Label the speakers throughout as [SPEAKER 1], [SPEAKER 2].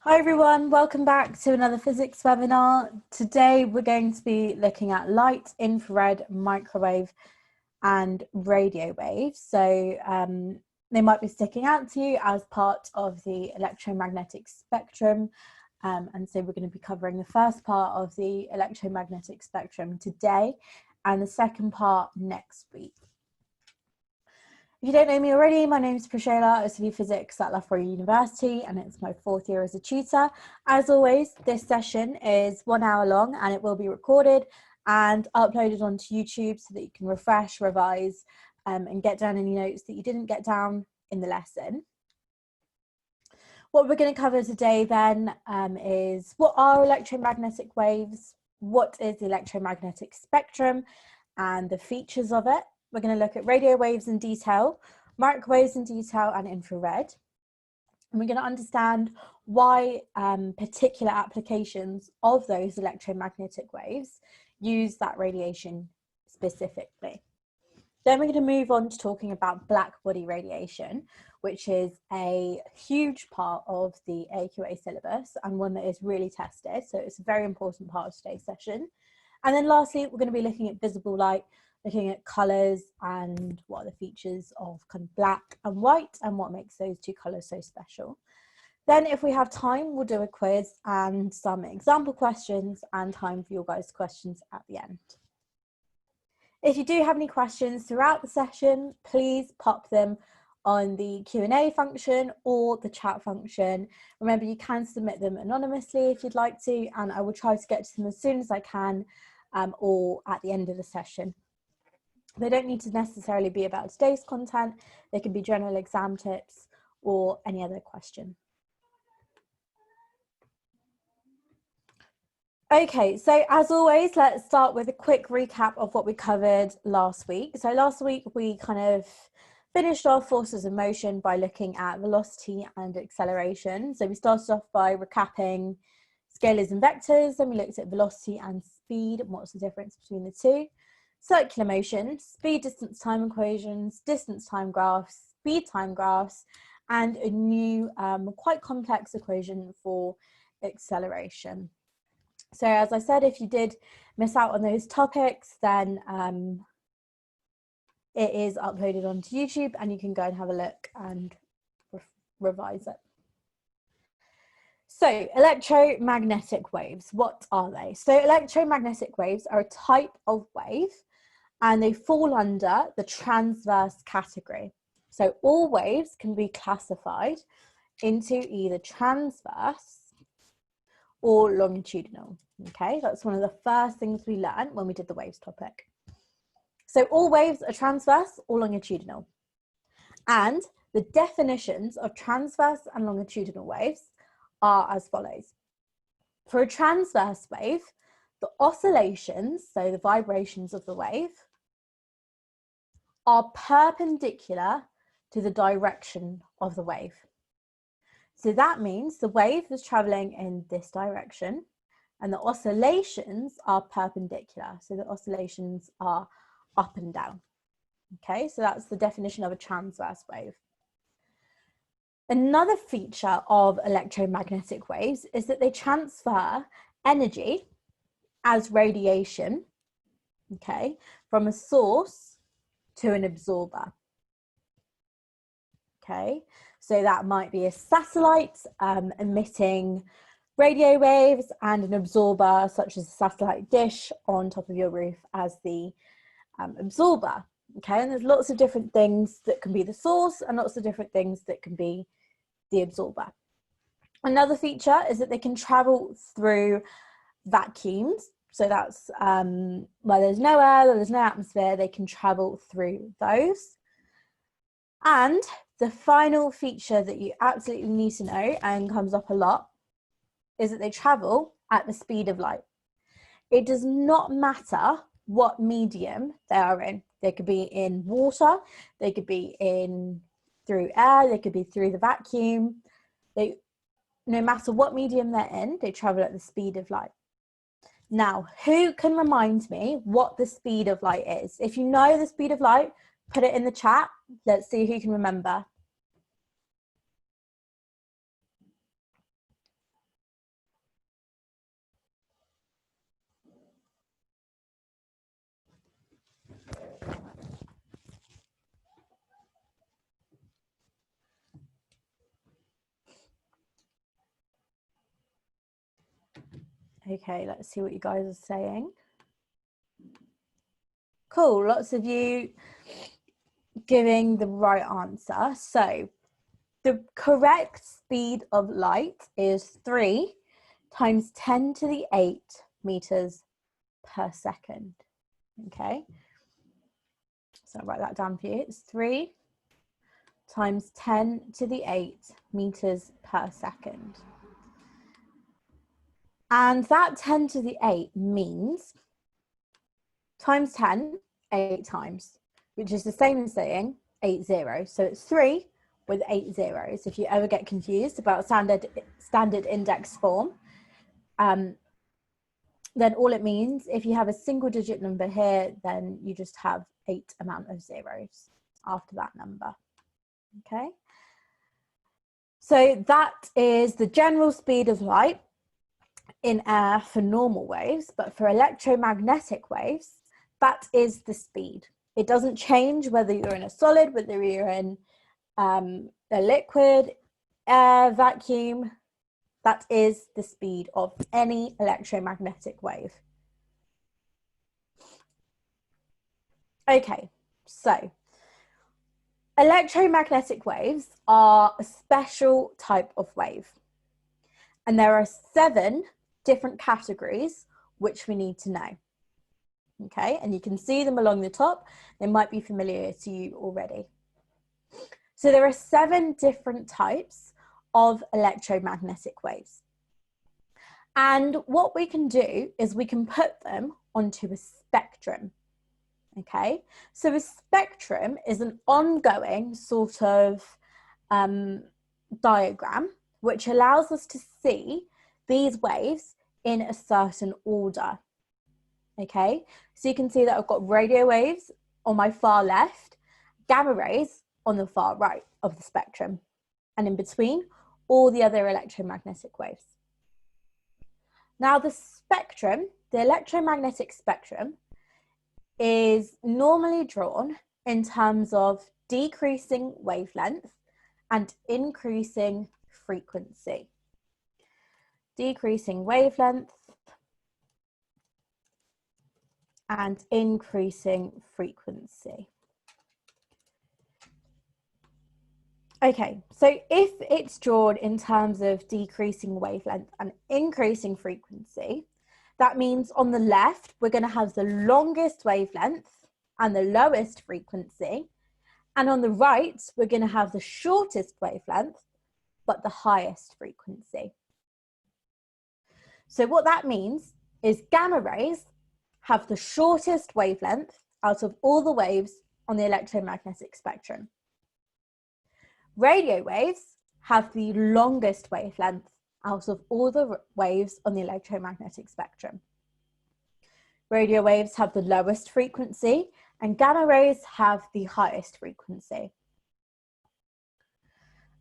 [SPEAKER 1] Hi everyone, welcome back to another physics webinar. Today we're going to be looking at light, infrared, microwave and radio waves. So they might be sticking out to you as part of the electromagnetic spectrum. And so we're going to be covering the first part of the electromagnetic spectrum today and the second part next week. If you don't know me already, my name is Preshayla. I study physics at Loughborough University and it's my 4th year as a tutor. As always, this session is 1 hour long and it will be recorded and uploaded onto YouTube so that you can refresh, revise and get down any notes that you didn't get down in the lesson. What we're going to cover today then is what are electromagnetic waves, what is the electromagnetic spectrum and the features of it. We're going to look at radio waves in detail, microwaves in detail and infrared. And we're going to understand why particular applications of those electromagnetic waves use that radiation specifically. Then we're going to move on to talking about blackbody radiation, which is a huge part of the AQA syllabus and one that is really tested. So it's a very important part of today's session. And then lastly, we're going to be looking at visible light, looking at colours and what are the features of kind of black and white and what makes those two colours so special. Then if we have time, we'll do a quiz and some example questions and time for your guys' questions at the end. If you do have any questions throughout the session, please pop them on the Q&A function or the chat function. Remember, you can submit them anonymously if you'd like to, and I will try to get to them as soon as I can or at the end of the session. They don't need to necessarily be about today's content. They can be general exam tips or any other question. Okay, so as always, let's start with a quick recap of what we covered last week. So last week we kind of finished off forces of motion by looking at velocity and acceleration. So we started off by recapping scalars and vectors, then we looked at velocity and speed and what's the difference between the two. Circular motion, speed distance time equations, distance time graphs, speed time graphs, and a new quite complex equation for acceleration. So as I said, if you did miss out on those topics, then it is uploaded onto YouTube and you can go and have a look and revise it. So electromagnetic waves, what are they? So electromagnetic waves are a type of wave and they fall under the transverse category. So all waves can be classified into either transverse or longitudinal. Okay, that's one of the first things we learned when we did the waves topic. So all waves are transverse or longitudinal. And the definitions of transverse and longitudinal waves are as follows. For a transverse wave, the oscillations, so the vibrations of the wave, are perpendicular to the direction of the wave. So that means the wave is traveling in this direction and the oscillations are perpendicular. So the oscillations are up and down. Okay, so that's the definition of a transverse wave. Another feature of electromagnetic waves is that they transfer energy as radiation, okay, from a source to an absorber. Okay, so that might be a satellite emitting radio waves and an absorber such as a satellite dish on top of your roof as the absorber. Okay, and there's lots of different things that can be the source and lots of different things that can be the absorber. Another feature is that they can travel through vacuums. So that's where there's no air, there's no atmosphere, they can travel through those. And the final feature that you absolutely need to know and comes up a lot is that they travel at the speed of light. It does not matter what medium they are in. They could be in water, they could be in through air, they could be through the vacuum. No matter what medium they're in, they travel at the speed of light. Now, who can remind me what the speed of light is? If you know the speed of light, put it in the chat. Let's see who can remember. Okay, let's see what you guys are saying. Cool, lots of you giving the right answer. So the correct speed of light is 3 times 10 to the 8 meters per second. Okay, so I'll write that down for you. It's 3 times 10 to the 8 meters per second. And that 10 to the 8 means times 10, 8 times, which is the same as saying 8 zeros. So it's 3 with 8 zeros. If you ever get confused about standard index form, then all it means, if you have a single digit number here, then you just have 8 amount of zeros after that number. Okay. So that is the general speed of light in air for normal waves, but for electromagnetic waves, that is the speed. It doesn't change whether you're in a solid, whether you're in a liquid, air, vacuum. That is the speed of any electromagnetic wave. Okay, so electromagnetic waves are a special type of wave. And there are 7 different categories which we need to know. Okay, and you can see them along the top. They might be familiar to you already. So there are 7 different types of electromagnetic waves. And what we can do is we can put them onto a spectrum. Okay, so a spectrum is an ongoing sort of diagram which allows us to see these waves in a certain order. Okay, so you can see that I've got radio waves on my far left, gamma rays on the far right of the spectrum, and in between, all the other electromagnetic waves. Now the spectrum, the electromagnetic spectrum, is normally drawn in terms of decreasing wavelength and increasing frequency. Decreasing wavelength and increasing frequency. Okay, so if it's drawn in terms of decreasing wavelength and increasing frequency, that means on the left, we're going to have the longest wavelength and the lowest frequency. And on the right, we're going to have the shortest wavelength, but the highest frequency. So what that means is gamma rays have the shortest wavelength out of all the waves on the electromagnetic spectrum. Radio waves have the longest wavelength out of all the waves on the electromagnetic spectrum. Radio waves have the lowest frequency and gamma rays have the highest frequency.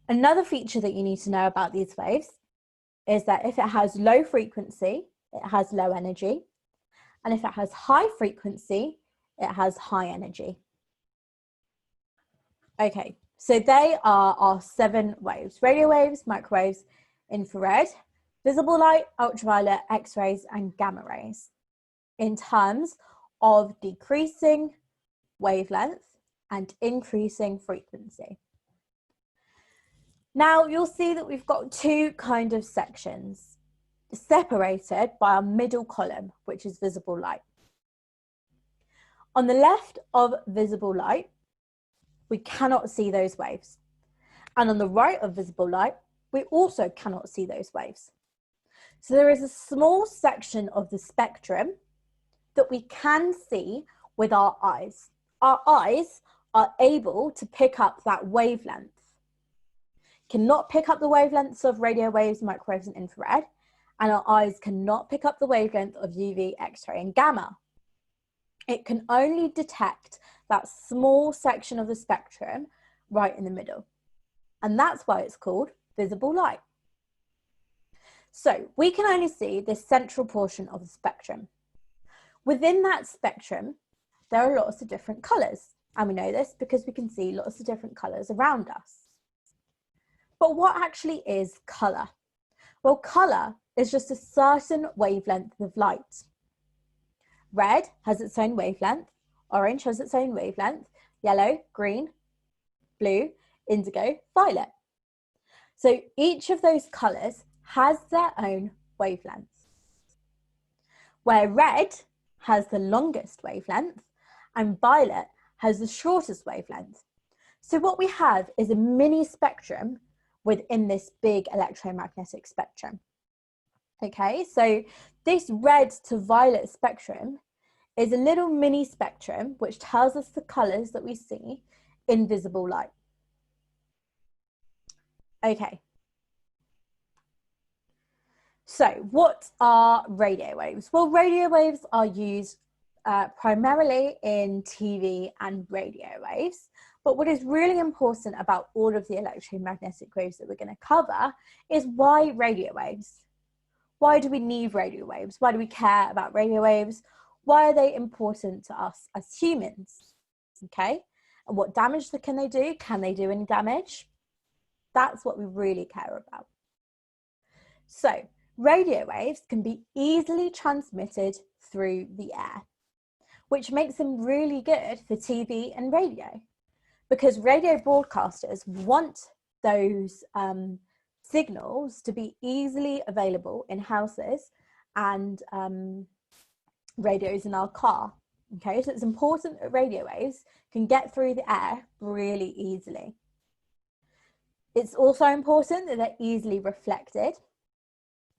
[SPEAKER 1] Another feature that you need to know about these waves is that if it has low frequency, it has low energy. And if it has high frequency, it has high energy. Okay, so they are our 7 waves: radio waves, microwaves, infrared, visible light, ultraviolet, X-rays, and gamma rays, in terms of decreasing wavelength and increasing frequency. Now you'll see that we've got 2 kind of sections separated by our middle column, which is visible light. On the left of visible light, we cannot see those waves. And on the right of visible light, we also cannot see those waves. So there is a small section of the spectrum that we can see with our eyes. Our eyes are able to pick up that wavelength. Cannot pick up the wavelengths of radio waves, microwaves, and infrared, and our eyes cannot pick up the wavelength of UV, X-ray, and gamma. It can only detect that small section of the spectrum right in the middle. And that's why it's called visible light. So we can only see this central portion of the spectrum. Within that spectrum, there are lots of different colours. And we know this because we can see lots of different colours around us. But what actually is colour? Well, colour is just a certain wavelength of light. Red has its own wavelength, orange has its own wavelength, yellow, green, blue, indigo, violet. So each of those colours has their own wavelength. Where red has the longest wavelength and violet has the shortest wavelength. So what we have is a mini spectrum within this big electromagnetic spectrum. Okay, so this red to violet spectrum is a little mini spectrum which tells us the colours that we see in visible light. Okay. So what are radio waves? Well, radio waves are used primarily in TV and radio waves. But what is really important about all of the electromagnetic waves that we're going to cover is why radio waves? Why do we need radio waves? Why do we care about radio waves? Why are they important to us as humans? Okay, and what damage can they do? Can they do any damage? That's what we really care about. So radio waves can be easily transmitted through the air, which makes them really good for TV and radio, because radio broadcasters want those signals to be easily available in houses and radios in our car. Okay, so it's important that radio waves can get through the air really easily. It's also important that they're easily reflected,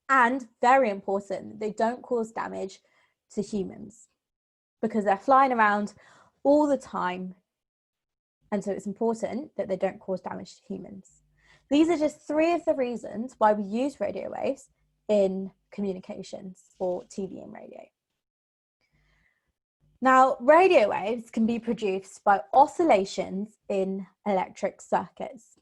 [SPEAKER 1] and very important that they don't cause damage to humans, because they're flying around all the time, and so it's important that they don't cause damage to humans. These are just 3 of the reasons why we use radio waves in communications for TV and radio. Now, radio waves can be produced by oscillations in electric circuits.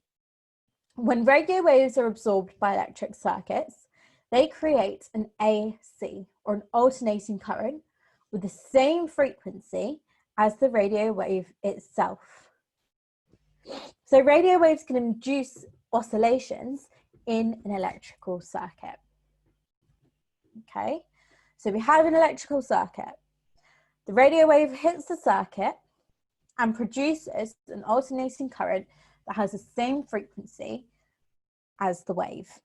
[SPEAKER 1] When radio waves are absorbed by electric circuits, they create an AC, or an alternating current, with the same frequency as the radio wave itself. So radio waves can induce oscillations in an electrical circuit. Okay, so we have an electrical circuit. The radio wave hits the circuit and produces an alternating current that has the same frequency as the wave.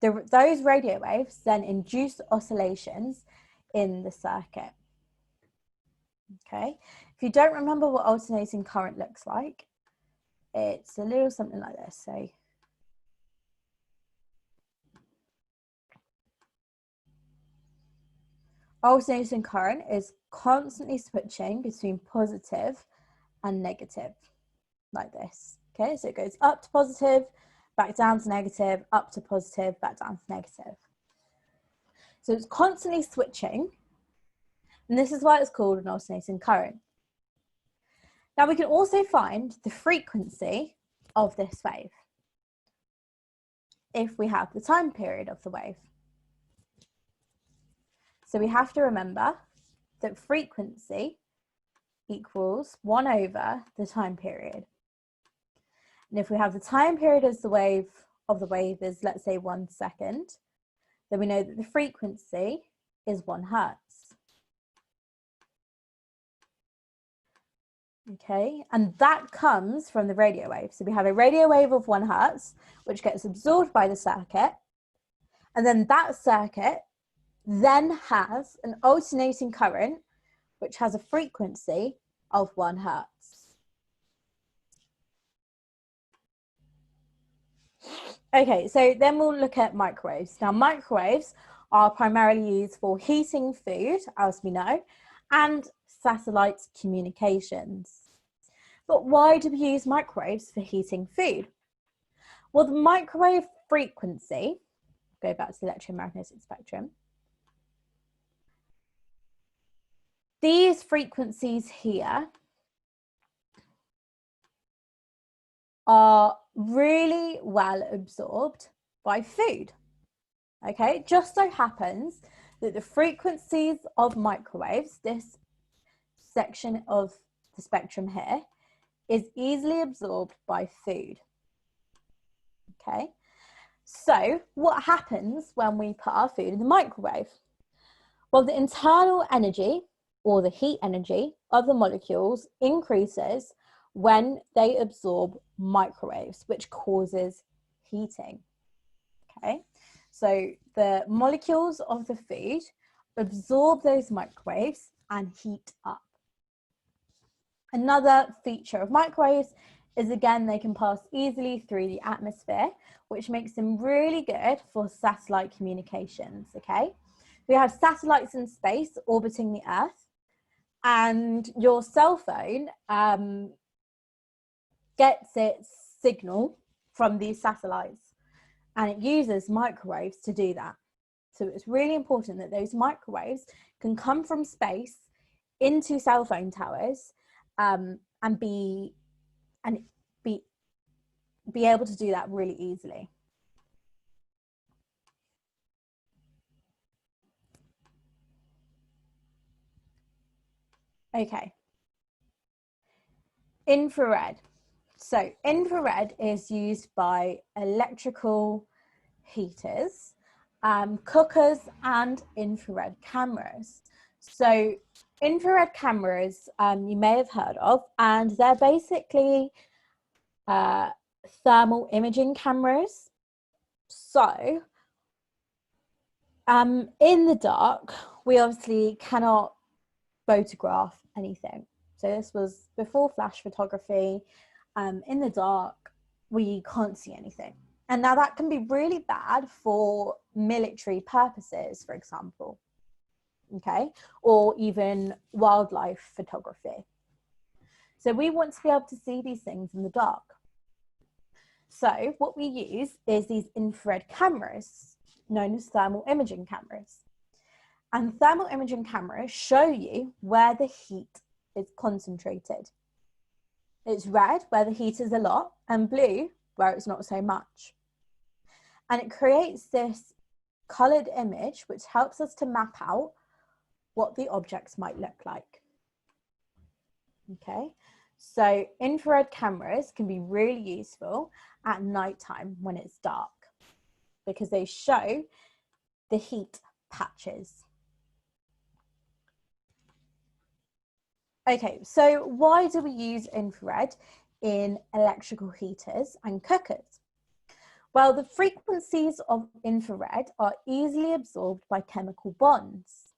[SPEAKER 1] Those radio waves then induce oscillations in the circuit. Okay, if you don't remember what alternating current looks like, it's a little something like this. So alternating current is constantly switching between positive and negative, like this. Okay, so it goes up to positive, back down to negative, up to positive, back down to negative. So it's constantly switching, and this is why it's called an alternating current. Now we can also find the frequency of this wave if we have the time period of the wave. So we have to remember that frequency equals 1 over the time period. And if we have the time period as the wave is, let's say, 1 second, then we know that the frequency is 1 hertz. Okay, and that comes from the radio wave. So we have a radio wave of 1 hertz, which gets absorbed by the circuit, and then that circuit then has an alternating current, which has a frequency of 1 hertz. Okay, so then we'll look at microwaves. Now, microwaves are primarily used for heating food, as we know, and satellite communications. But why do we use microwaves for heating food? Well, the microwave frequency, go back to the electromagnetic spectrum, these frequencies here are really well absorbed by food. Okay, it just so happens that the frequencies of microwaves, this section of the spectrum here, is easily absorbed by food. Okay, So what happens when we put our food in the microwave? Well, the internal energy or the heat energy of the molecules increases when they absorb microwaves, which causes heating. Okay, so the molecules of the food absorb those microwaves and heat up. Another feature of microwaves is, again, they can pass easily through the atmosphere, which makes them really good for satellite communications. Okay, we have satellites in space orbiting the Earth, and your cell phone gets its signal from these satellites, and it uses microwaves to do that. So it's really important that those microwaves can come from space into cell phone towers and be able to do that really easily. Okay. Infrared. So infrared is used by electrical heaters, cookers, and infrared cameras. So infrared cameras you may have heard of, and they're basically thermal imaging cameras. So in the dark, we obviously cannot photograph anything. So this was before flash photography. In the dark, we can't see anything. And now that can be really bad for military purposes, for example, okay, or even wildlife photography. So we want to be able to see these things in the dark. So what we use is these infrared cameras, known as thermal imaging cameras. And thermal imaging cameras show you where the heat is concentrated. It's red where the heat is a lot, and blue where it's not so much. And it creates this coloured image which helps us to map out what the objects might look like. Okay, so infrared cameras can be really useful at nighttime when it's dark because they show the heat patches. Okay, so why do we use infrared in electrical heaters and cookers? Well, the frequencies of infrared are easily absorbed by chemical bonds.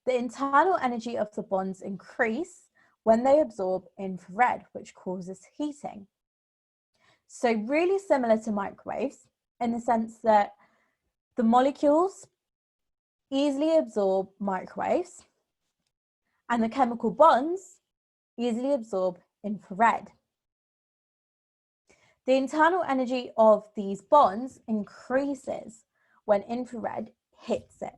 [SPEAKER 1] The internal energy of the bonds increase when they absorb infrared, which causes heating. So really similar to microwaves in the sense that the molecules easily absorb microwaves and the chemical bonds easily absorb infrared. The internal energy of these bonds increases when infrared hits it.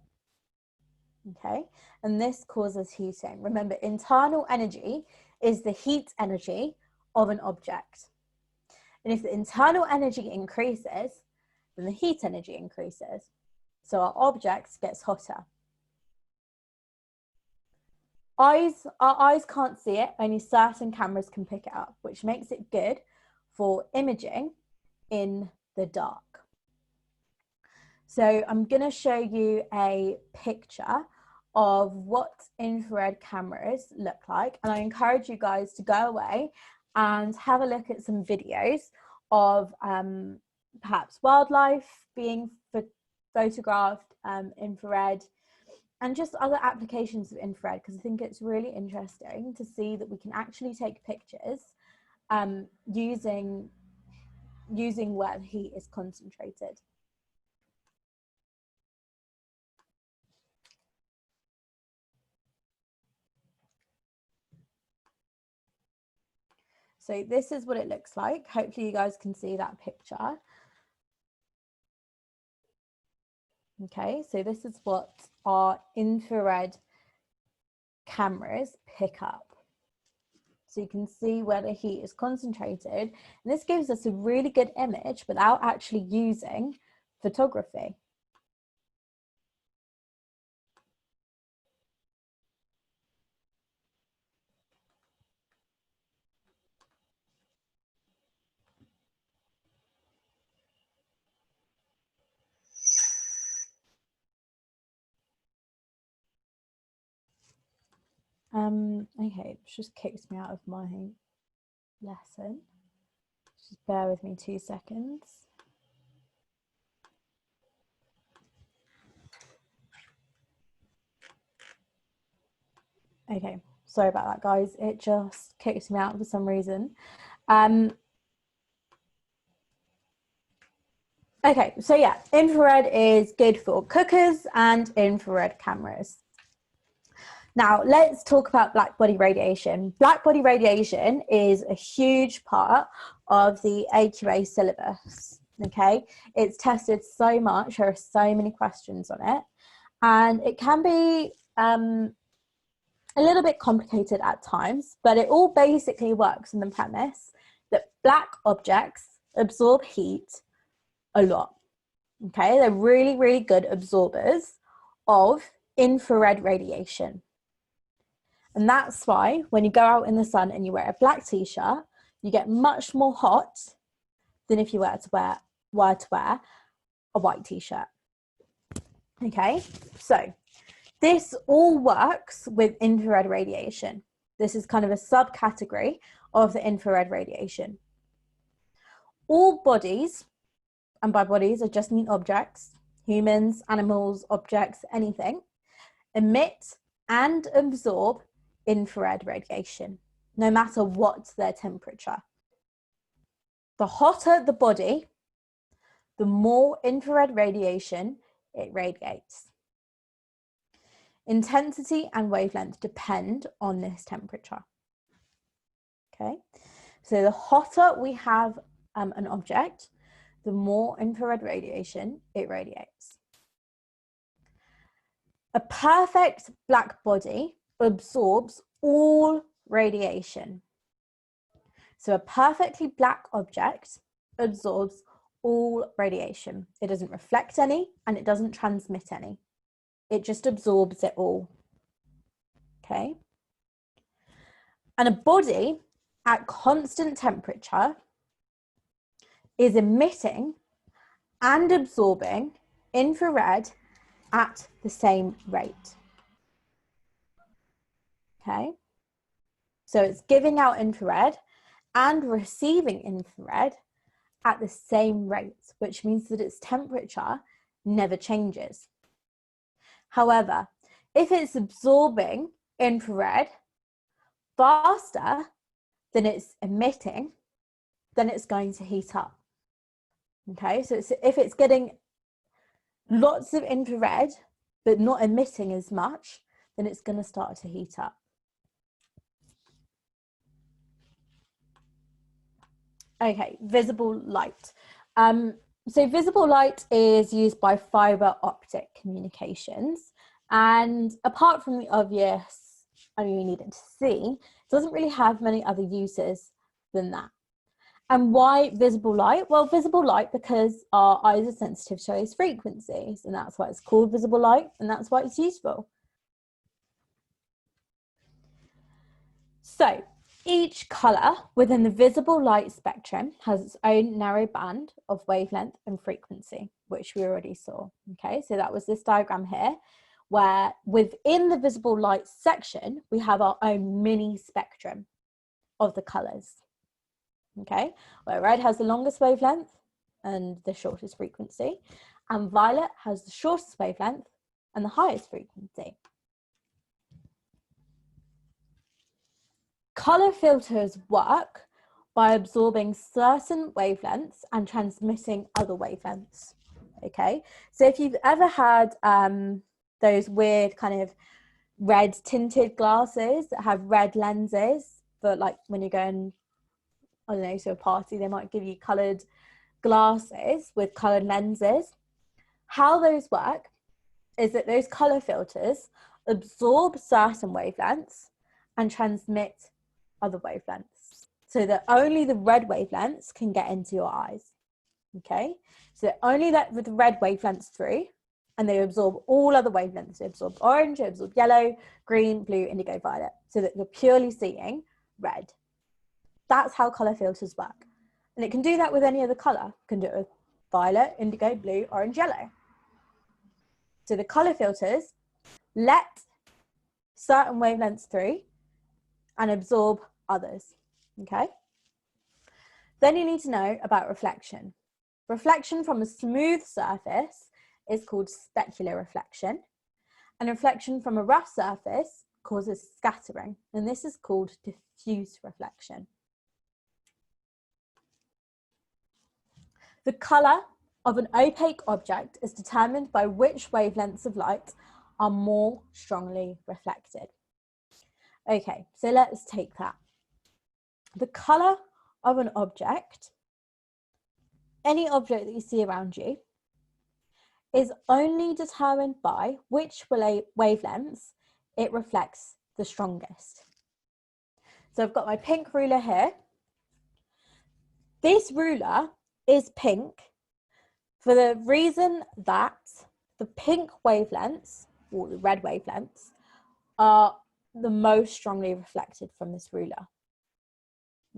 [SPEAKER 1] Okay, and this causes heating. Remember, internal energy is the heat energy of an object. And if the internal energy increases, then the heat energy increases. So our object gets hotter. Our eyes can't see it, only certain cameras can pick it up, which makes it good for imaging in the dark. So I'm going to show you a picture of what infrared cameras look like, and I encourage you guys to go away and have a look at some videos of perhaps wildlife being photographed infrared, and just other applications of infrared, because I think it's really interesting to see that we can actually take pictures using where the heat is concentrated. So this is what it looks like. Hopefully you guys can see that picture. Okay, so this is what our infrared cameras pick up. So you can see where the heat is concentrated. And this gives us a really good image without actually using photography. Okay, it just kicks me out of my lesson. Just bear with me 2 seconds. Okay, sorry about that, guys. It just kicks me out for some reason. Okay, so yeah, infrared is good for cookers and infrared cameras. Now, let's talk about blackbody radiation. Blackbody radiation is a huge part of the AQA syllabus, okay? It's tested so much, there are so many questions on it, and it can be a little bit complicated at times, but it all basically works on the premise that black objects absorb heat a lot, okay? They're really, really good absorbers of infrared radiation. And that's why when you go out in the sun and you wear a black t-shirt, you get much more hot than if you were to wear a white t-shirt. Okay, so this all works with infrared radiation. This is kind of a subcategory of the infrared radiation. All bodies, and by bodies I just mean objects, humans, animals, objects, anything, emit and absorb infrared radiation, no matter what their temperature. The hotter the body, the more infrared radiation it radiates. Intensity and wavelength depend on this temperature. Okay, so the hotter we have an object, the more infrared radiation it radiates. A perfect black body absorbs all radiation. So a perfectly black object absorbs all radiation. It doesn't reflect any and it doesn't transmit any. It just absorbs it all. Okay. And a body at constant temperature is emitting and absorbing infrared at the same rate. Okay. So it's giving out infrared and receiving infrared at the same rate, which means that its temperature never changes. However, if it's absorbing infrared faster than it's emitting, then it's going to heat up. Okay, so if it's getting lots of infrared but not emitting as much, then it's going to start to heat up. Okay, visible light. So visible light is used by fiber optic communications, and apart from the obvious, you need it to see, it doesn't really have many other uses than that. And why visible light? Well, visible light because our eyes are sensitive to those frequencies, and that's why it's called visible light, and that's why it's useful. So each colour within the visible light spectrum has its own narrow band of wavelength and frequency, which we already saw. Okay, so that was this diagram here, where within the visible light section, we have our own mini spectrum of the colours. Okay, where red has the longest wavelength and the shortest frequency, and violet has the shortest wavelength and the highest frequency. Colour filters work by absorbing certain wavelengths and transmitting other wavelengths. Okay, so if you've ever had those weird kind of red tinted glasses that have red lenses, but like when you're going, I don't know, to a party, they might give you coloured glasses with coloured lenses. How those work is that those colour filters absorb certain wavelengths and transmit other wavelengths, so that only the red wavelengths can get into your eyes. Okay, so only let the red wavelengths through, and they absorb all other wavelengths. They absorb orange, they absorb yellow, green, blue, indigo, violet, so that you're purely seeing red. That's how colour filters work, and it can do that with any other colour. It can do it with violet, indigo, blue, orange, yellow. So the colour filters let certain wavelengths through and absorb others, okay? Then you need to know about reflection. Reflection from a smooth surface is called specular reflection, and reflection from a rough surface causes scattering, and this is called diffuse reflection. The colour of an opaque object is determined by which wavelengths of light are more strongly reflected. Okay, so let's take that. The colour of an object, any object that you see around you, is only determined by which wavelengths it reflects the strongest. So I've got my pink ruler here. This ruler is pink for the reason that the pink wavelengths, or the red wavelengths, are the most strongly reflected from this ruler.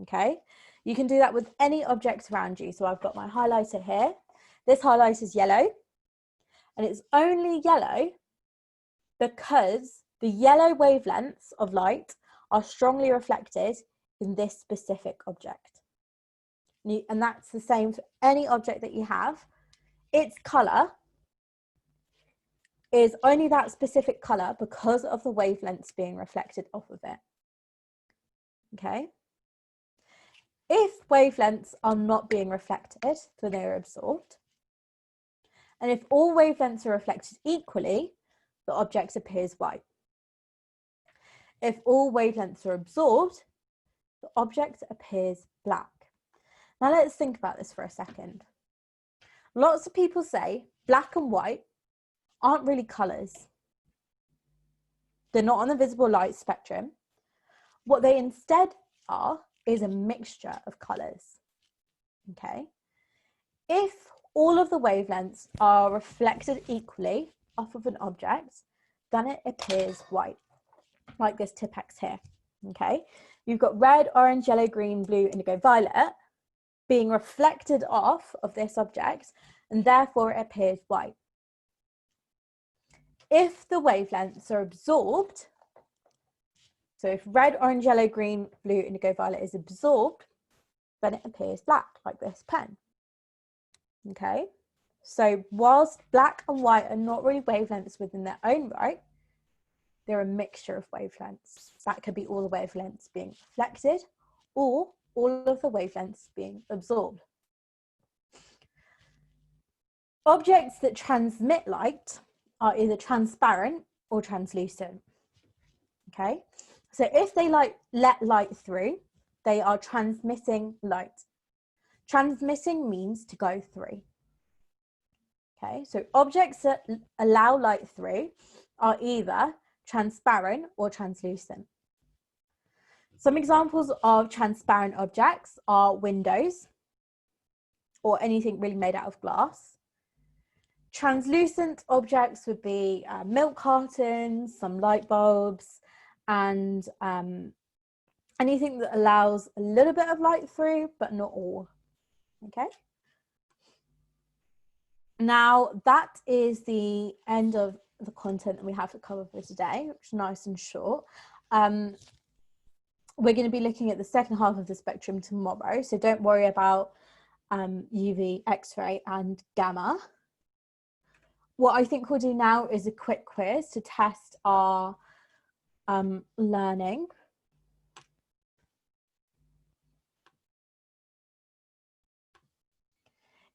[SPEAKER 1] Okay, you can do that with any objects around you. So I've got my highlighter here. This highlight is yellow, and it's only yellow because the yellow wavelengths of light are strongly reflected in this specific object. And that's the same for any object that you have. Its colour is only that specific colour because of the wavelengths being reflected off of it. Okay? If wavelengths are not being reflected, so they're absorbed, and if all wavelengths are reflected equally, the object appears white. If all wavelengths are absorbed, the object appears black. Now let's think about this for a second. Lots of people say black and white aren't really colours. They're not on the visible light spectrum. What they instead are is a mixture of colours. Okay? If all of the wavelengths are reflected equally off of an object, then it appears white, like this Tipex here. Okay? You've got red, orange, yellow, green, blue, indigo, violet being reflected off of this object, and therefore it appears white. If the wavelengths are absorbed, so if red, orange, yellow, green, blue, indigo, violet is absorbed, then it appears black, like this pen. Okay, so whilst black and white are not really wavelengths within their own right, they're a mixture of wavelengths. That could be all the wavelengths being reflected or all of the wavelengths being absorbed. Objects that transmit light are either transparent or translucent. Okay, so if they let light through, they are transmitting light. Transmitting means to go through. Okay, so objects that allow light through are either transparent or translucent. Some examples of transparent objects are windows or anything really made out of glass. Translucent objects would be milk cartons, some light bulbs, and anything that allows a little bit of light through, but not all. Okay. Now that is the end of the content that we have to cover for today, which is nice and short. We're going to be looking at the second half of the spectrum tomorrow, so don't worry about UV, X-ray and gamma. What I think we'll do now is a quick quiz to test our learning.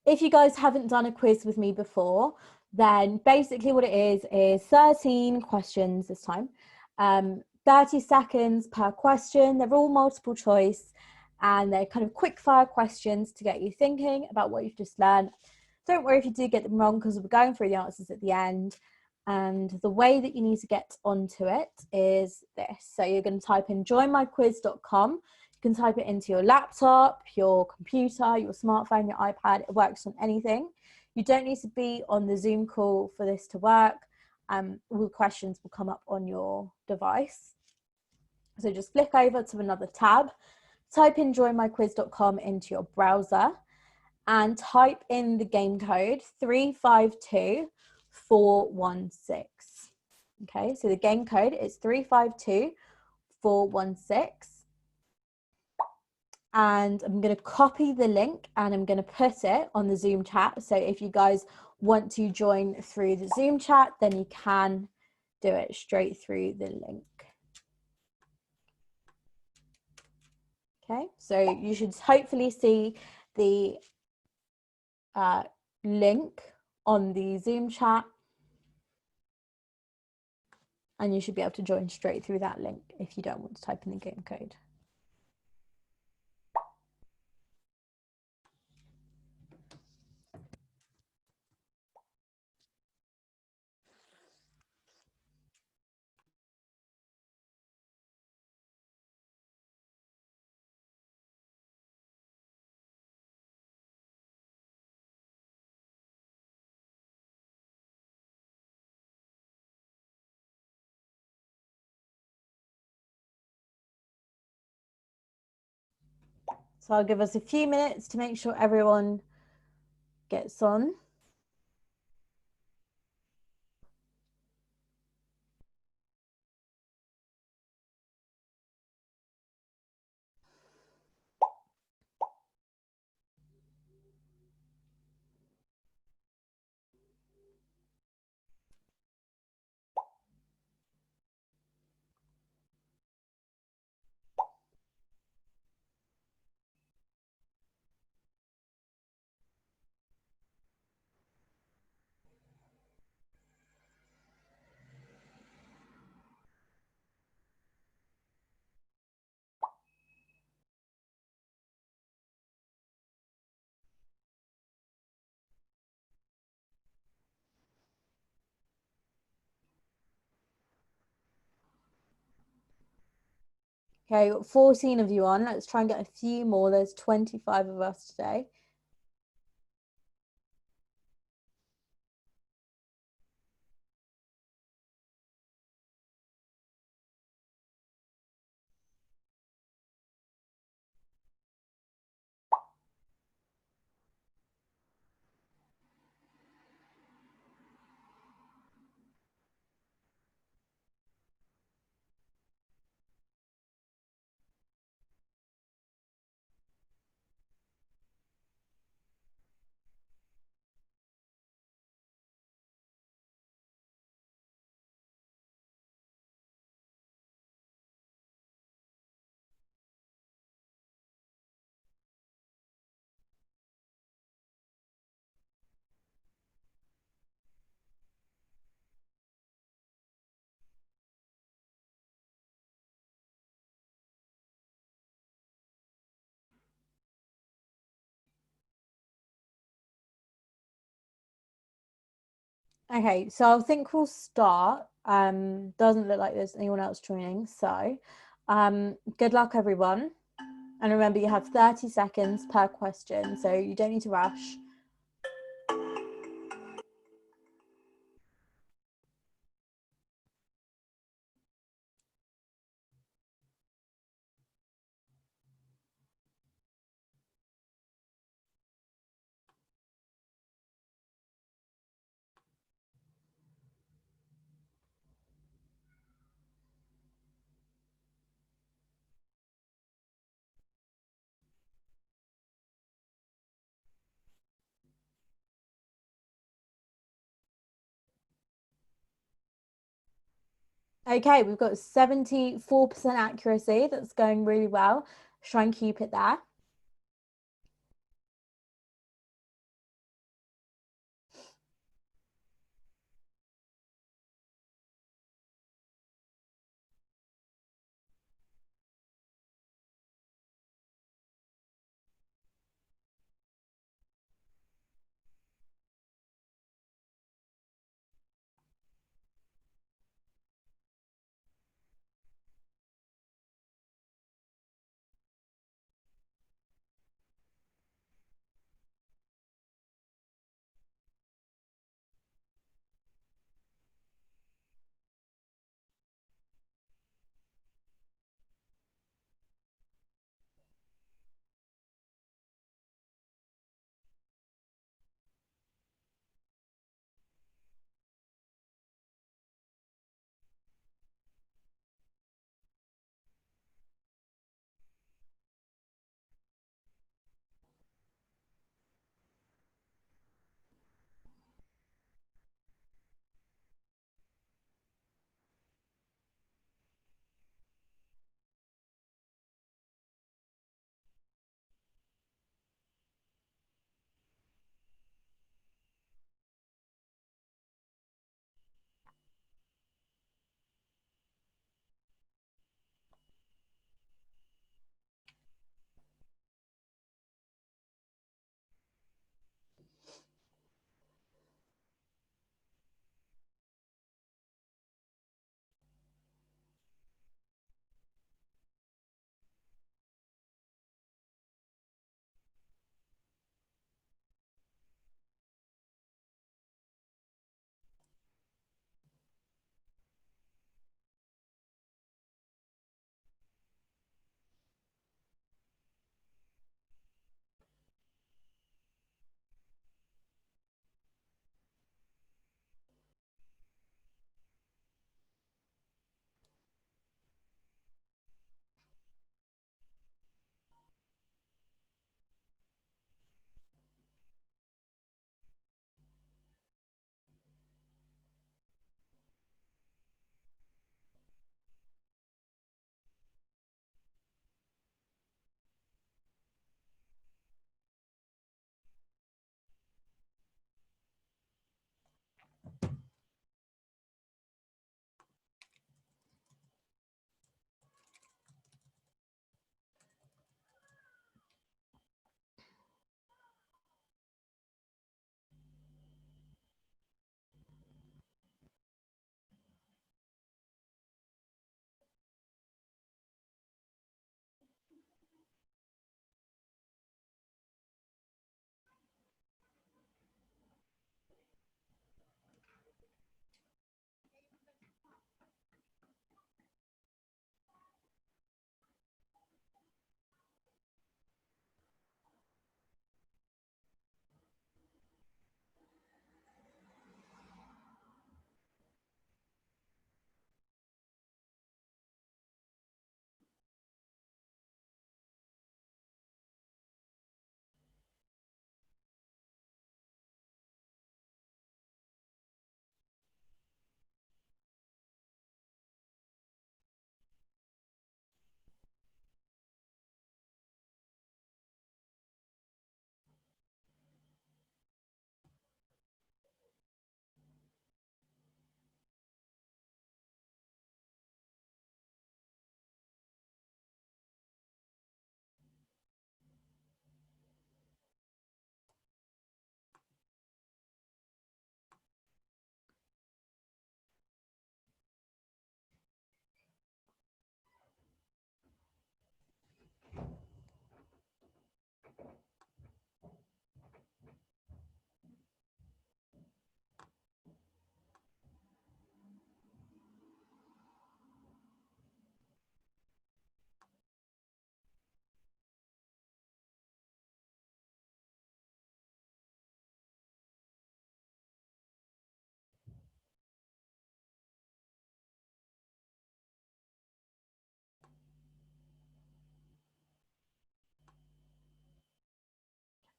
[SPEAKER 1] If you guys haven't done a quiz with me before, then basically what it is 13 questions this time. 30 seconds per question. They're all multiple choice and they're kind of quick fire questions to get you thinking about what you've just learned. Don't worry if you do get them wrong because we'll be going through the answers at the end. And the way that you need to get onto it is this. So you're going to type in joinmyquiz.com. You can type it into your laptop, your computer, your smartphone, your iPad. It works on anything. You don't need to be on the Zoom call for this to work. All the questions will come up on your device. So just flick over to another tab, type in joinmyquiz.com into your browser and type in the game code 352416. Okay, so the game code is 352416. 416. And I'm going to copy the link and I'm going to put it on the Zoom chat. So if you guys want to join through the Zoom chat, then you can do it straight through the link. Okay, so you should hopefully see the link on the Zoom chat, and you should be able to join straight through that link if you don't want to type in the game code. So I'll give us a few minutes to make sure everyone gets on. Okay, got 14 of you on. Let's try and get a few more. There's 25 of us today. Okay, so I think we'll start. Doesn't look like there's anyone else joining. So good luck, everyone. And remember, you have 30 seconds per question, so you don't need to rush. Okay, we've got 74% accuracy. That's going really well. Try and keep it there.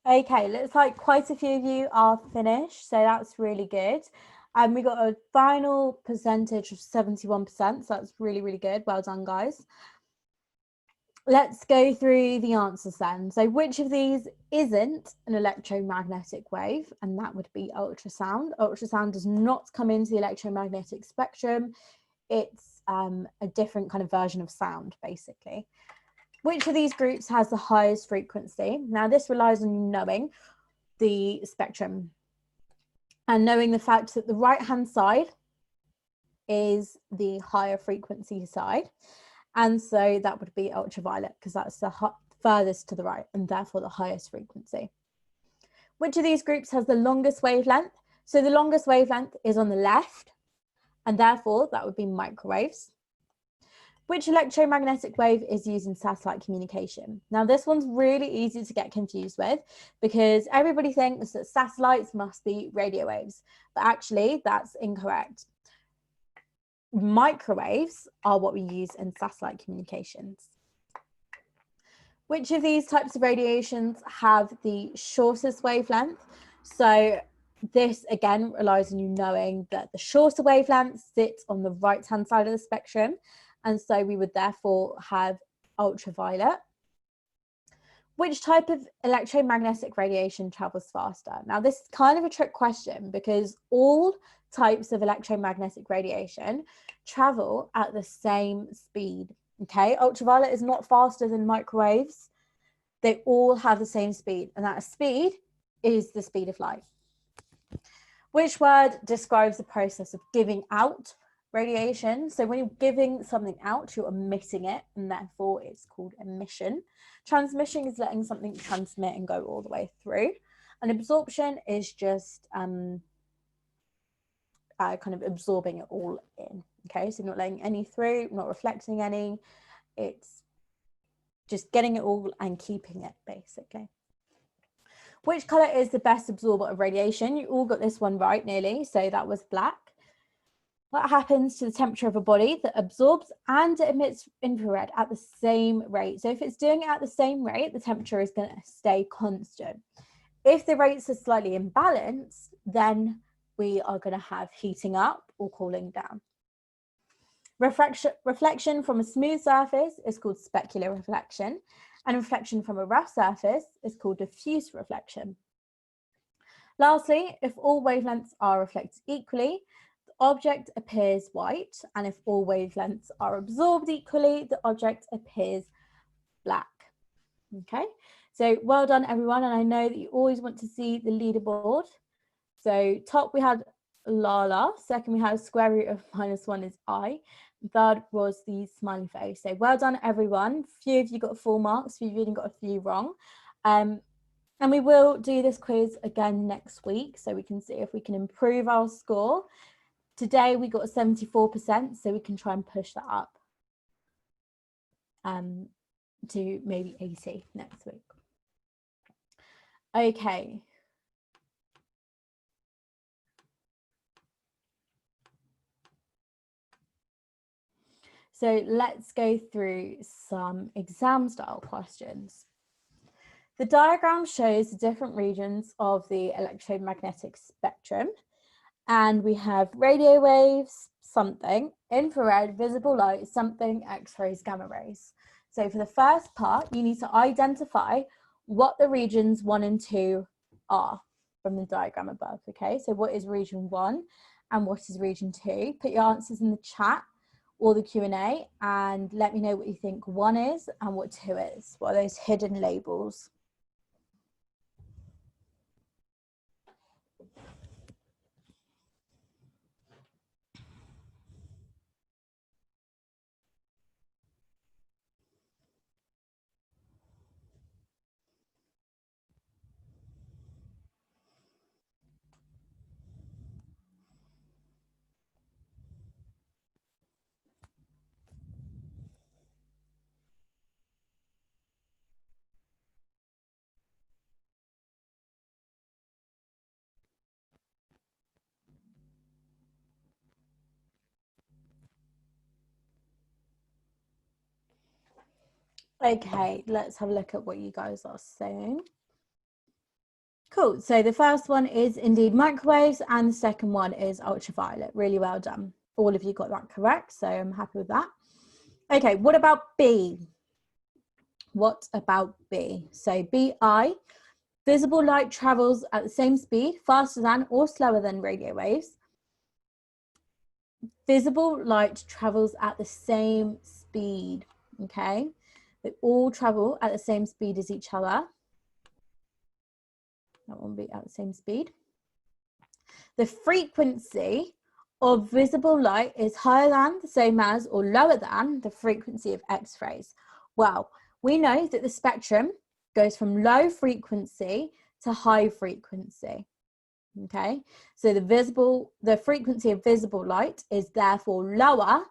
[SPEAKER 1] Okay, looks like quite a few of you are finished, so that's really good. We got a final percentage of 71%, so that's really, really good. Well done, guys. Let's go through the answers then. So which of these isn't an electromagnetic wave? And that would be ultrasound. Ultrasound does not come into the electromagnetic spectrum. It's a different kind of version of sound, basically. Which of these groups has the highest frequency? Now, this relies on you knowing the spectrum and knowing the fact that the right-hand side is the higher frequency side. And so that would be ultraviolet because that's the furthest to the right and therefore the highest frequency. Which of these groups has the longest wavelength? So the longest wavelength is on the left, and therefore that would be microwaves. Which electromagnetic wave is used in satellite communication? Now, this one's really easy to get confused with because everybody thinks that satellites must be radio waves, but actually that's incorrect. Microwaves are what we use in satellite communications. Which of these types of radiations have the shortest wavelength? So this again relies on you knowing that the shorter wavelength sits on the right-hand side of the spectrum. And so we would therefore have ultraviolet. Which type of electromagnetic radiation travels faster? Now, this is kind of a trick question because all types of electromagnetic radiation travel at the same speed. Okay, ultraviolet is not faster than microwaves. They all have the same speed, and that speed is the speed of light. Which word describes the process of giving out radiation? So when you're giving something out, you're emitting it, and therefore it's called emission. Transmission is letting something transmit and go all the way through. And absorption is just kind of absorbing it all in. Okay, so not letting any through, not reflecting any. It's just getting it all and keeping it, basically. Which color is the best absorber of radiation? You all got this one right nearly, so that was black. What happens to the temperature of a body that absorbs and emits infrared at the same rate? So if it's doing it at the same rate, the temperature is going to stay constant. If the rates are slightly imbalanced, then we are going to have heating up or cooling down. Reflection from a smooth surface is called specular reflection, and reflection from a rough surface is called diffuse reflection. Lastly, if all wavelengths are reflected equally, the object appears white, and if all wavelengths are absorbed equally, the object appears black. Okay, so well done everyone, and I know that you always want to see the leaderboard. So top we had Lala, second we had square root of -1 is I, third was the smiley face. So well done everyone. Few of you got full marks, few of you even got a few wrong. And we will do this quiz again next week so we can see if we can improve our score. Today we got 74%, so we can try and push that up to maybe 80 next week. Okay. So let's go through some exam style questions. The diagram shows the different regions of the electromagnetic spectrum, and we have radio waves, something, infrared, visible light, something, X-rays, gamma rays. So for the first part, you need to identify what the regions 1 and 2 are from the diagram above, okay? So what is region 1 and what is region 2? Put your answers in the chat or the Q&A and let me know what you think 1 is and what 2 is. What are those hidden labels? Okay, let's have a look at what you guys are saying. Cool. So the first one is indeed microwaves and the second one is ultraviolet. Really well done. All of you got that correct, so I'm happy with that. Okay, what about B? What about B? So BI, visible light travels at the same speed, faster than or slower than radio waves. Visible light travels at the same speed, okay? They all travel at the same speed as each other. That won't be at the same speed. The frequency of visible light is higher than, the same as, or lower than the frequency of X-rays. Well, we know that the spectrum goes from low frequency to high frequency. Okay, so the frequency of visible light is therefore lower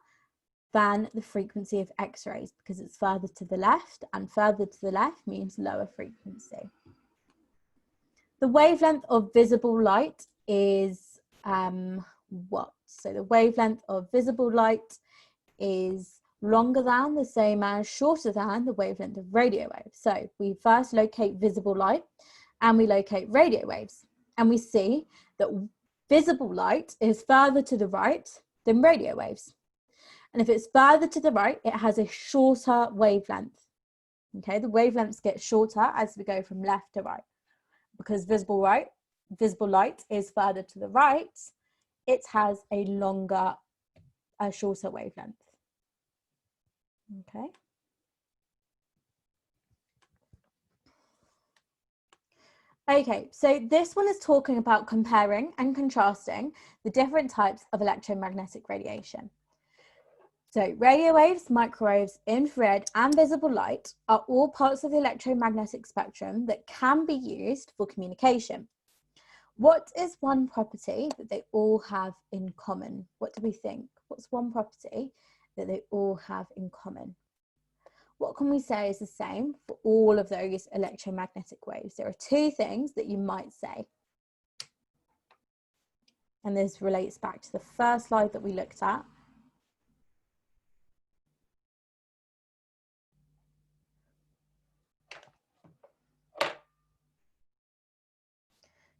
[SPEAKER 1] than the frequency of X-rays because it's further to the left, and further to the left means lower frequency. The wavelength of visible light is what? So the wavelength of visible light is longer than, the same as, shorter than the wavelength of radio waves. So we first locate visible light and we locate radio waves, and we see that visible light is further to the right than radio waves. And if it's further to the right, it has a shorter wavelength. Okay, the wavelengths get shorter as we go from left to right. Because visible light is further to the right, it has a shorter wavelength. Okay. Okay, so this one is talking about comparing and contrasting the different types of electromagnetic radiation. So radio waves, microwaves, infrared and visible light are all parts of the electromagnetic spectrum that can be used for communication. What is one property that they all have in common? What do we think? What's one property that they all have in common? What can we say is the same for all of those electromagnetic waves? There are two things that you might say. And this relates back to the first slide that we looked at.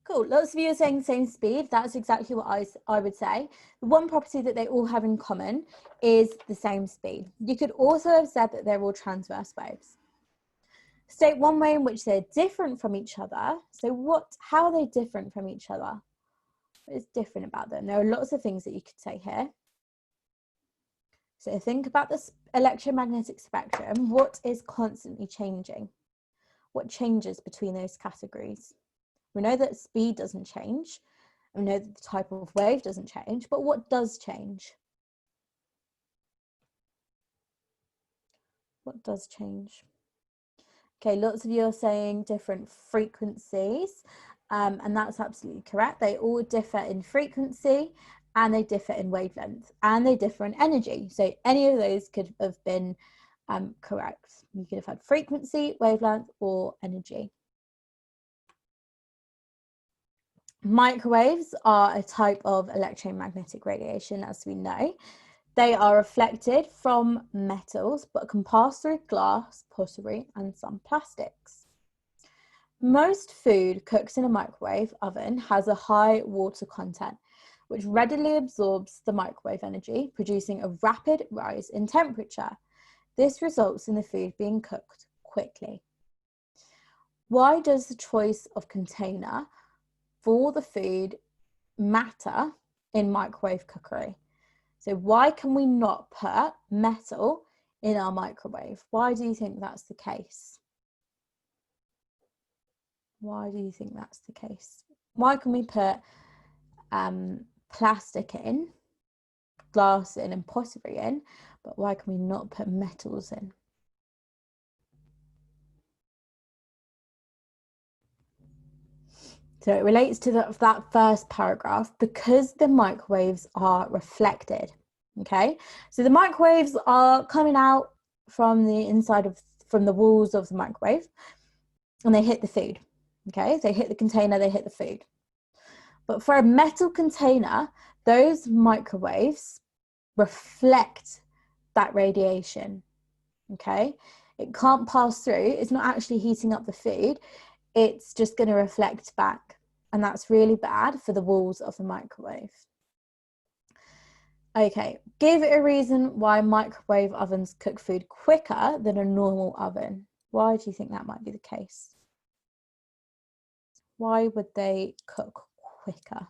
[SPEAKER 1] Cool, lots of you are saying the same speed. That's exactly what I would say. The one property that they all have in common is the same speed. You could also have said that they're all transverse waves. State one way in which they're different from each other. So how are they different from each other? What is different about them? There are lots of things that you could say here. So think about this electromagnetic spectrum. What is constantly changing? What changes between those categories? We know that speed doesn't change. We know that the type of wave doesn't change, but what does change? What does change? Okay, lots of you are saying different frequencies, and that's absolutely correct. They all differ in frequency, and they differ in wavelength, and they differ in energy. So any of those could have been correct. You could have had frequency, wavelength, or energy. Microwaves are a type of electromagnetic radiation, as we know. They are reflected from metals, but can pass through glass, pottery, and some plastics. Most food cooked in a microwave oven has a high water content, which readily absorbs the microwave energy, producing a rapid rise in temperature. This results in the food being cooked quickly. Why does the choice of container for the food matter in microwave cookery? So why can we not put metal in our microwave? Why do you think that's the case? Why do you think that's the case? Why can we put plastic in, glass in and pottery in, but why can we not put metals in? So it relates to that first paragraph, because the microwaves are reflected, okay? So the microwaves are coming out from the inside from the walls of the microwave, and they hit the food, okay? They hit the container, they hit the food. But for a metal container, those microwaves reflect that radiation, okay? It can't pass through, it's not actually heating up the food, it's just going to reflect back. And that's really bad for the walls of the microwave. Okay, give a reason why microwave ovens cook food quicker than a normal oven. Why do you think that might be the case? Why would they cook quicker?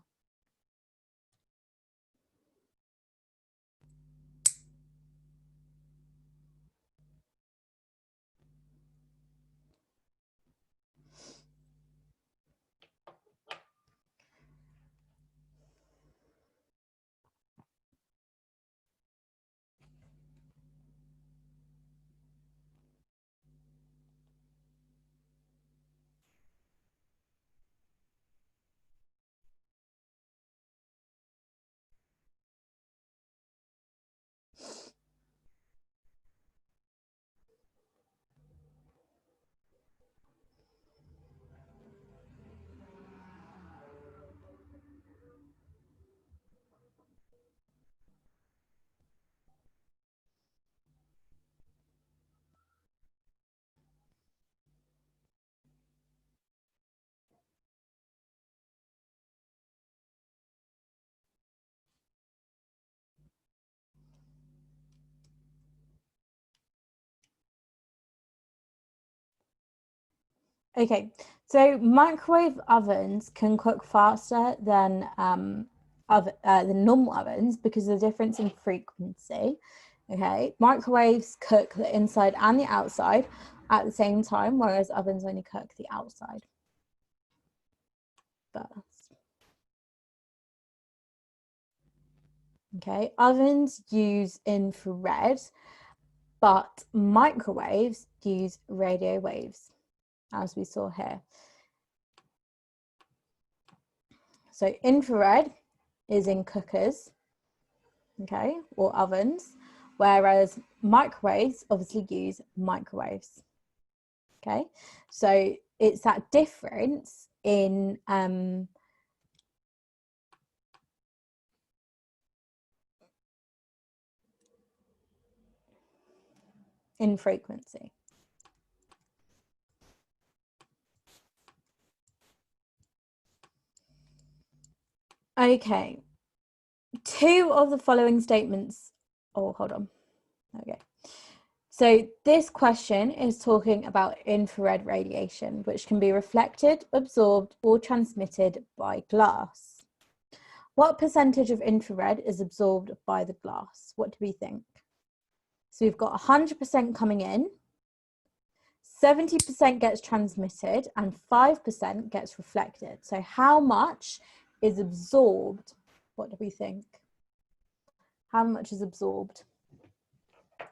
[SPEAKER 1] Okay, so microwave ovens can cook faster than normal ovens because of the difference in frequency. Okay, microwaves cook the inside and the outside at the same time, whereas ovens only cook the outside first. Okay, ovens use infrared, but microwaves use radio waves, as we saw here. So infrared is in cookers, okay, or ovens, whereas microwaves obviously use microwaves. Okay, so it's that difference in frequency. Okay, two of the following statements. Oh, hold on. Okay. So this question is talking about infrared radiation, which can be reflected, absorbed, or transmitted by glass. What percentage of infrared is absorbed by the glass? What do we think? So we've got 100% coming in, 70% gets transmitted, and 5% gets reflected. So how much is absorbed? What do we think? How much is absorbed?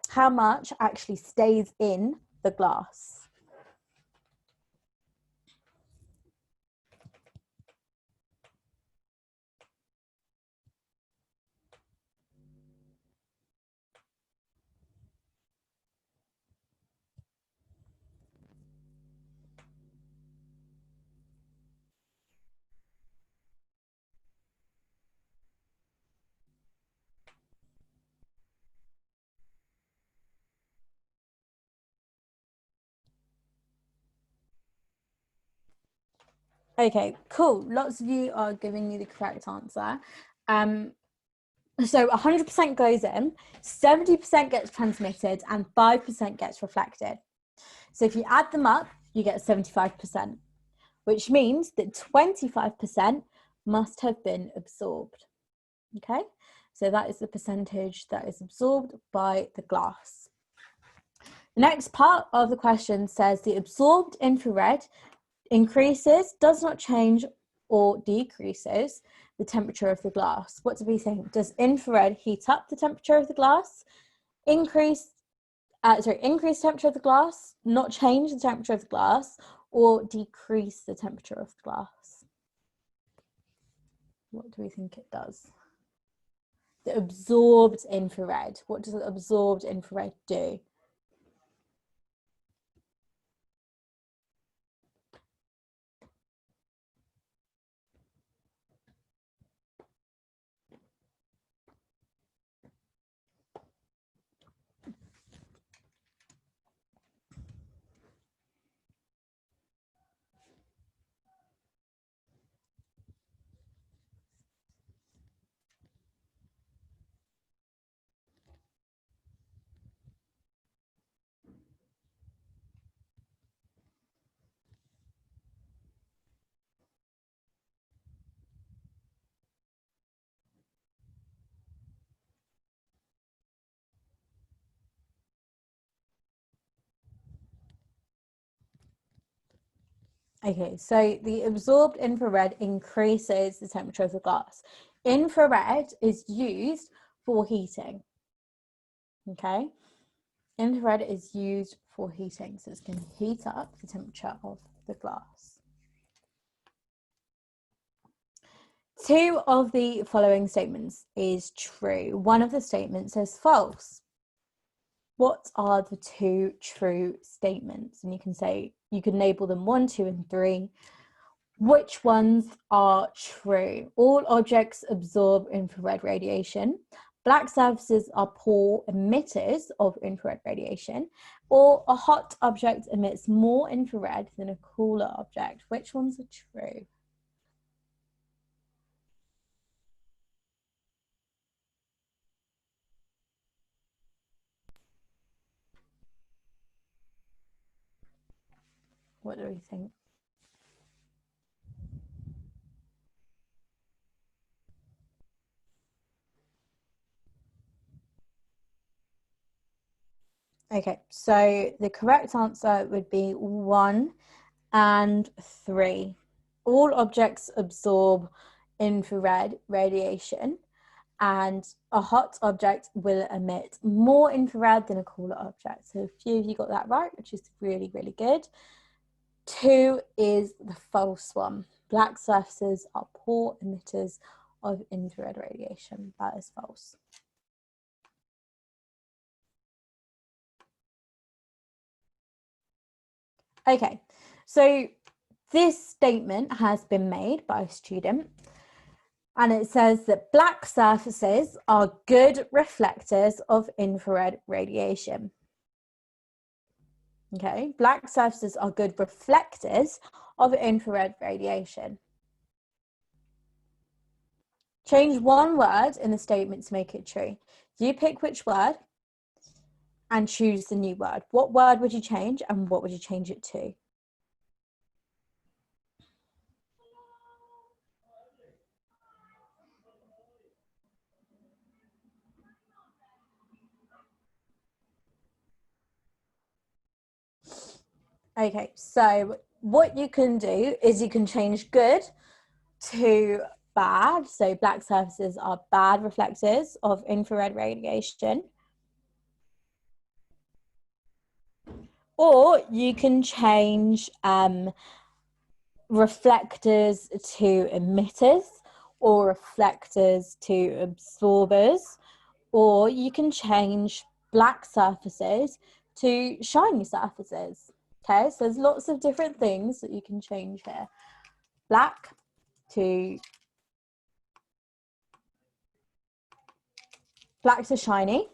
[SPEAKER 1] How much actually stays in the glass? Okay, cool. Lots of you are giving me the correct answer. So 100% goes in, 70% gets transmitted, and 5% gets reflected. So if you add them up, you get 75%, which means that 25% must have been absorbed. Okay, so that is the percentage that is absorbed by the glass. The next part of the question says the absorbed infrared increases, does not change, or decreases the temperature of the glass. What do we think? Does infrared heat up the temperature of the glass, increase temperature of the glass, not change the temperature of the glass, or decrease the temperature of the glass? What do we think it does? The absorbed infrared. What does the absorbed infrared do? Okay, so the absorbed infrared increases the temperature of the glass. Infrared is used for heating. Okay, infrared is used for heating, so it's going to heat up the temperature of the glass. Two of the following statements is true. One of the statements is false. What are the two true statements? And you can say, you can label them 1, 2, and 3. Which ones are true? All objects absorb infrared radiation. Black surfaces are poor emitters of infrared radiation. Or a hot object emits more infrared than a cooler object. Which ones are true? What do we think? Okay, so the correct answer would be 1 and 3. All objects absorb infrared radiation, and a hot object will emit more infrared than a cooler object. So a few of you got that right, which is really, really good. 2 is the false one. Black surfaces are poor emitters of infrared radiation. That is false. Okay, so this statement has been made by a student, and it says that black surfaces are good reflectors of infrared radiation. Okay, black surfaces are good reflectors of infrared radiation. Change one word in the statement to make it true. You pick which word and choose the new word. What word would you change and what would you change it to? Okay, so what you can do is you can change good to bad. So black surfaces are bad reflectors of infrared radiation. Or you can change reflectors to emitters, or reflectors to absorbers, or you can change black surfaces to shiny surfaces. Okay, so there's lots of different things that you can change here. Black to shiny,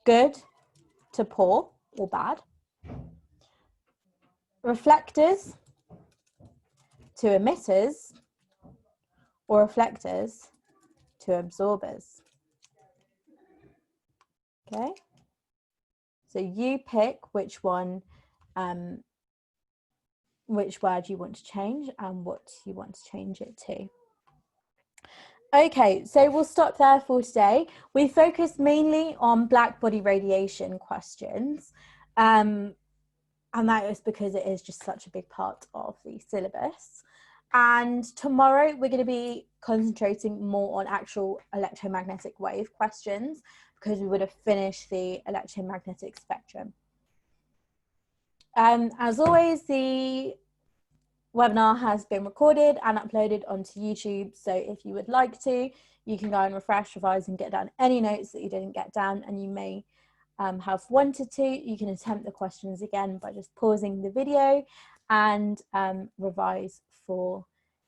[SPEAKER 1] good to poor or bad, reflectors to emitters, or reflectors to absorbers. Okay, so you pick which one, which word you want to change and what you want to change it to. Okay, so we'll stop there for today. We focused mainly on blackbody radiation questions, and that is because it is just such a big part of the syllabus. And tomorrow we're going to be concentrating more on actual electromagnetic wave questions, because we would have finished the electromagnetic spectrum. As always, the webinar has been recorded and uploaded onto YouTube, so if you would like to, you can go and refresh, revise and get down any notes that you didn't get down and you may have wanted to. You can attempt the questions again by just pausing the video and revise for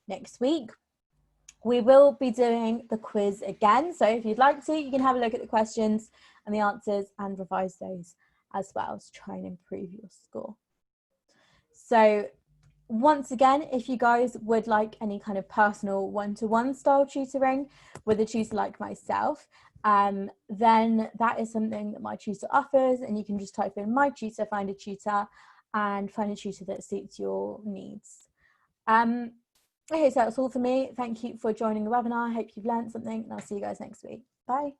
[SPEAKER 1] next week. We will be doing the quiz again, so if you'd like to, you can have a look at the questions and the answers and revise those as well to try and improve your score. So once again, if you guys would like any kind of personal one-to-one style tutoring with a tutor like myself, then that is something that MyTutor offers, and you can just type in MyTutor, find a tutor, and find a tutor that suits your needs. Okay, so that's all for me. Thank you for joining the webinar. I hope you've learned something, and I'll see you guys next week. Bye.